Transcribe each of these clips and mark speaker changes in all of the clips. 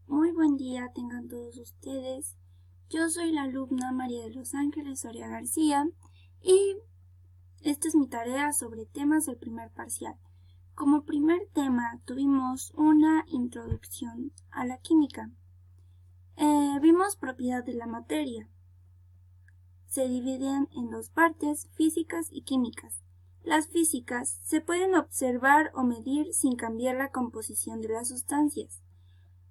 Speaker 1: Muy buen día tengan todos ustedes. Yo soy la alumna María de los Ángeles Soria García y esta es mi tarea sobre temas del primer parcial. Como primer tema tuvimos una introducción a la química. Vimos propiedad de la materia. Se dividen en dos partes, físicas y químicas. Las físicas se pueden observar o medir sin cambiar la composición de las sustancias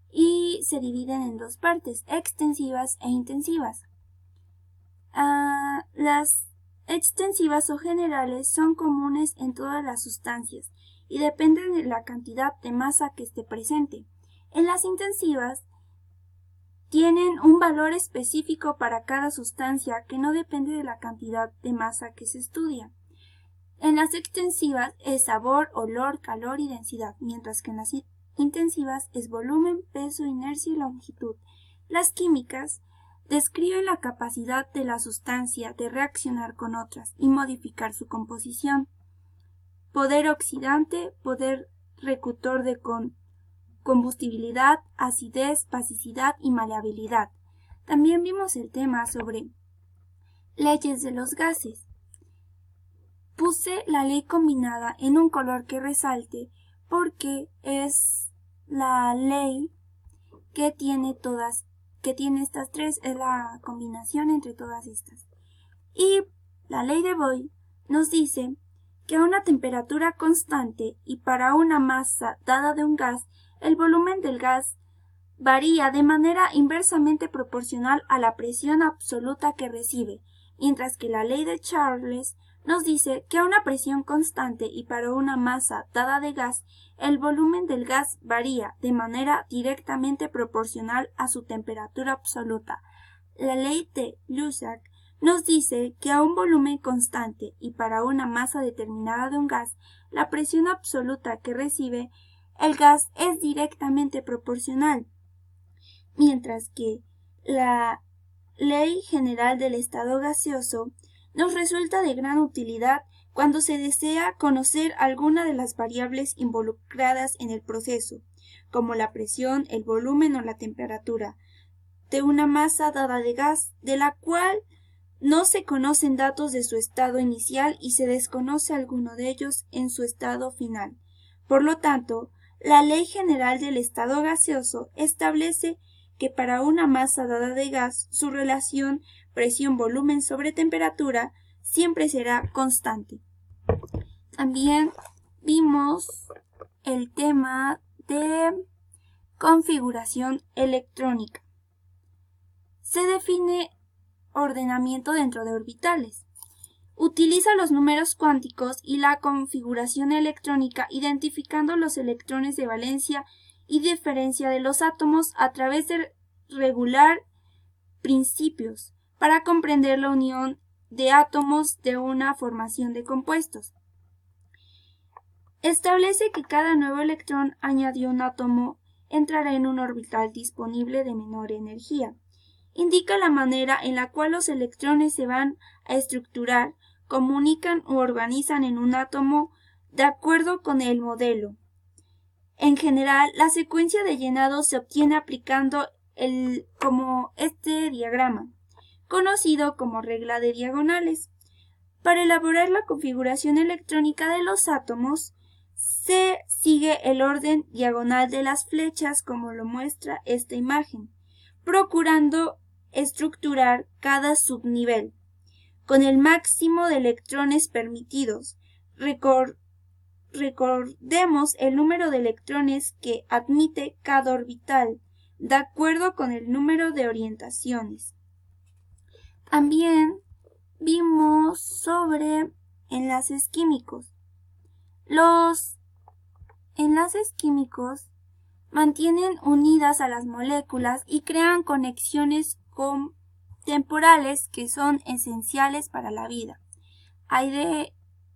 Speaker 1: y se dividen en dos partes, extensivas e intensivas. Las extensivas o generales son comunes en todas las sustancias y dependen de la cantidad de masa que esté presente. En las intensivas tienen un valor específico para cada sustancia que no depende de la cantidad de masa que se estudia. En las extensivas es sabor, olor, calor y densidad, mientras que en las intensivas es volumen, peso, inercia y longitud. Las químicas describen la capacidad de la sustancia de reaccionar con otras y modificar su composición. Poder oxidante, poder reductor de combustibilidad, acidez, basicidad y maleabilidad. También vimos el tema sobre leyes de los gases. Puse la ley combinada en un color que resalte porque es la ley que tiene estas tres, es la combinación entre todas estas. Y la ley de Boyle nos dice que a una temperatura constante y para una masa dada de un gas, el volumen del gas varía de manera inversamente proporcional a la presión absoluta que recibe, mientras que la ley de Charles nos dice que a una presión constante y para una masa dada de gas, el volumen del gas varía de manera directamente proporcional a su temperatura absoluta. La ley de Lussach nos dice que a un volumen constante y para una masa determinada de un gas, la presión absoluta que recibe el gas es directamente proporcional, mientras que la ley general del estado gaseoso nos resulta de gran utilidad cuando se desea conocer alguna de las variables involucradas en el proceso, como la presión, el volumen o la temperatura, de una masa dada de gas, de la cual no se conocen datos de su estado inicial y se desconoce alguno de ellos en su estado final. Por lo tanto, la ley general del estado gaseoso establece que para una masa dada de gas, su relación presión-volumen sobre temperatura siempre será constante. También vimos el tema de configuración electrónica. Se define ordenamiento dentro de orbitales. Utiliza los números cuánticos y la configuración electrónica identificando los electrones de valencia y diferencia de los átomos a través de regular principios para comprender la unión de átomos de una formación de compuestos. Establece que cada nuevo electrón añadido a un átomo entrará en un orbital disponible de menor energía. Indica la manera en la cual los electrones se van a estructurar, comunican u organizan en un átomo de acuerdo con el modelo. En general, la secuencia de llenado se obtiene aplicando como este diagrama, conocido como regla de diagonales. Para elaborar la configuración electrónica de los átomos, se sigue el orden diagonal de las flechas como lo muestra esta imagen, procurando estructurar cada subnivel con el máximo de electrones permitidos. Recordemos el número de electrones que admite cada orbital, de acuerdo con el número de orientaciones. También vimos sobre enlaces químicos. Los enlaces químicos mantienen unidas a las moléculas y crean conexiones temporales que son esenciales para la vida.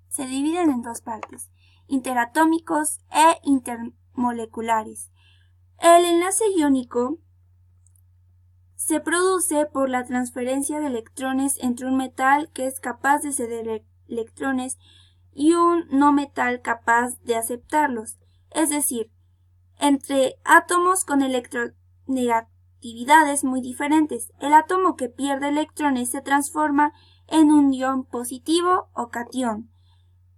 Speaker 1: Se dividen en dos partes, interatómicos e intermoleculares. El enlace iónico se produce por la transferencia de electrones entre un metal que es capaz de ceder electrones y un no metal capaz de aceptarlos. Es decir, entre átomos con electronegatividades muy diferentes. El átomo que pierde electrones se transforma en un ion positivo o catión,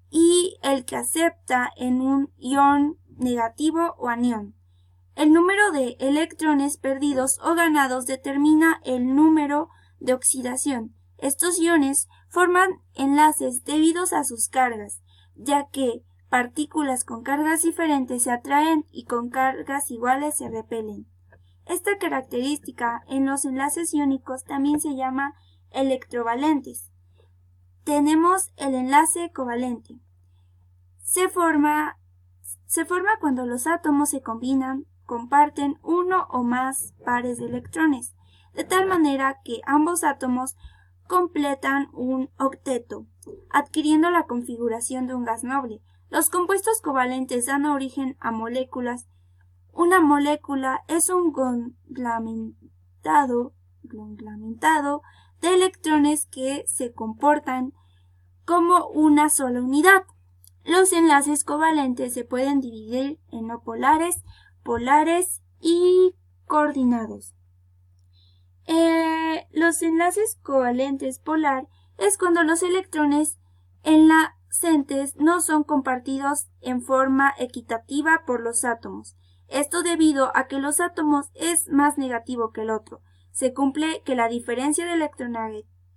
Speaker 1: y el que acepta en un ion negativo o anión. El número de electrones perdidos o ganados determina el número de oxidación. Estos iones forman enlaces debidos a sus cargas, ya que partículas con cargas diferentes se atraen y con cargas iguales se repelen. Esta característica en los enlaces iónicos también se llama electrovalentes. Tenemos el enlace covalente. Se forma cuando los átomos se comparten uno o más pares de electrones, de tal manera que ambos átomos completan un octeto, adquiriendo la configuración de un gas noble. Los compuestos covalentes dan origen a moléculas. Una molécula es un conglomerado de electrones que se comportan como una sola unidad. Los enlaces covalentes se pueden dividir en no polares, polares y coordinados. Los enlaces covalentes polar es cuando los electrones enlacentes no son compartidos en forma equitativa por los átomos. Esto debido a que los átomos es más negativo que el otro. Se cumple que la diferencia de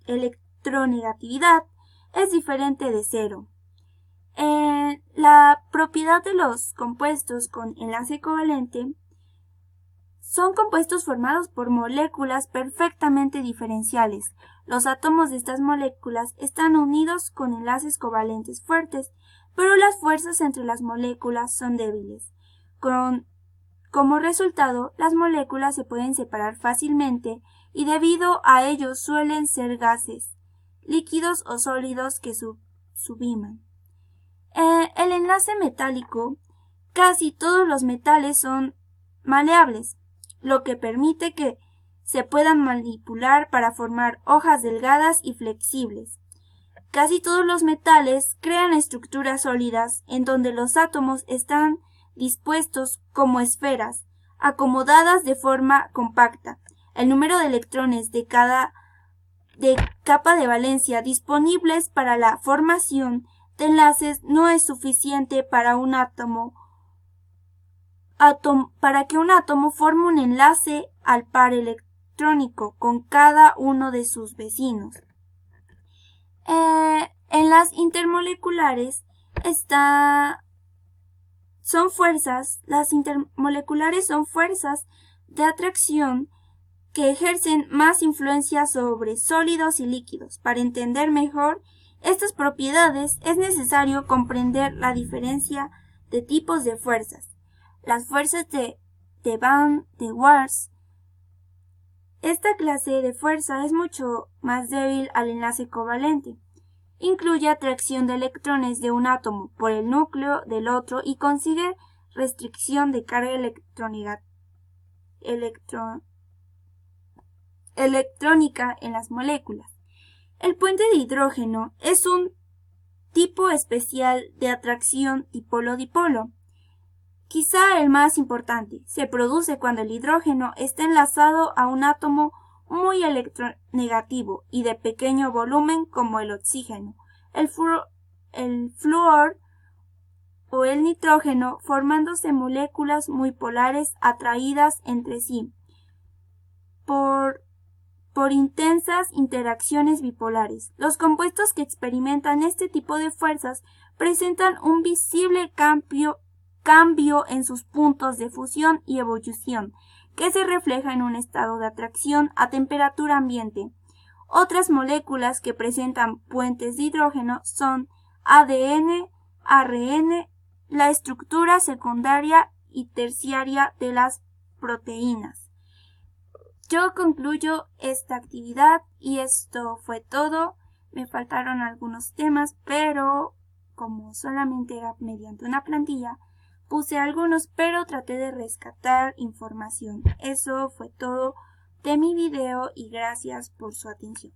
Speaker 1: electronegatividad es diferente de cero. La propiedad de los compuestos con enlace covalente son compuestos formados por moléculas perfectamente diferenciales. Los átomos de estas moléculas están unidos con enlaces covalentes fuertes, pero las fuerzas entre las moléculas son débiles. Como resultado, las moléculas se pueden separar fácilmente y debido a ello suelen ser gases, líquidos o sólidos que subliman. El enlace metálico, casi todos los metales son maleables, lo que permite que se puedan manipular para formar hojas delgadas y flexibles. Casi todos los metales crean estructuras sólidas en donde los átomos están dispuestos como esferas, acomodadas de forma compacta. El número de electrones de cada capa de valencia disponibles para la formación de enlaces no es suficiente para que un átomo forme un enlace al par electrónico con cada uno de sus vecinos. En las intermoleculares las intermoleculares son fuerzas de atracción que ejercen más influencia sobre sólidos y líquidos. Para entender mejor estas propiedades es necesario comprender la diferencia de tipos de fuerzas. Las fuerzas de Van der Waals. Esta clase de fuerza es mucho más débil al enlace covalente. Incluye atracción de electrones de un átomo por el núcleo del otro y consigue restricción de carga electrónica en las moléculas. El puente de hidrógeno es un tipo especial de atracción dipolo-dipolo. Quizá el más importante, se produce cuando el hidrógeno está enlazado a un átomo muy electronegativo y de pequeño volumen como el oxígeno, el flúor o el nitrógeno, formándose moléculas muy polares atraídas entre sí por intensas interacciones bipolares. Los compuestos que experimentan este tipo de fuerzas presentan un visible cambio en sus puntos de fusión y ebullición, que se refleja en un estado de atracción a temperatura ambiente. Otras moléculas que presentan puentes de hidrógeno son ADN, ARN, la estructura secundaria y terciaria de las proteínas. Yo concluyo esta actividad y esto fue todo. Me faltaron algunos temas, pero como solamente era mediante una plantilla, puse algunos, pero traté de rescatar información. Eso fue todo de mi video y gracias por su atención.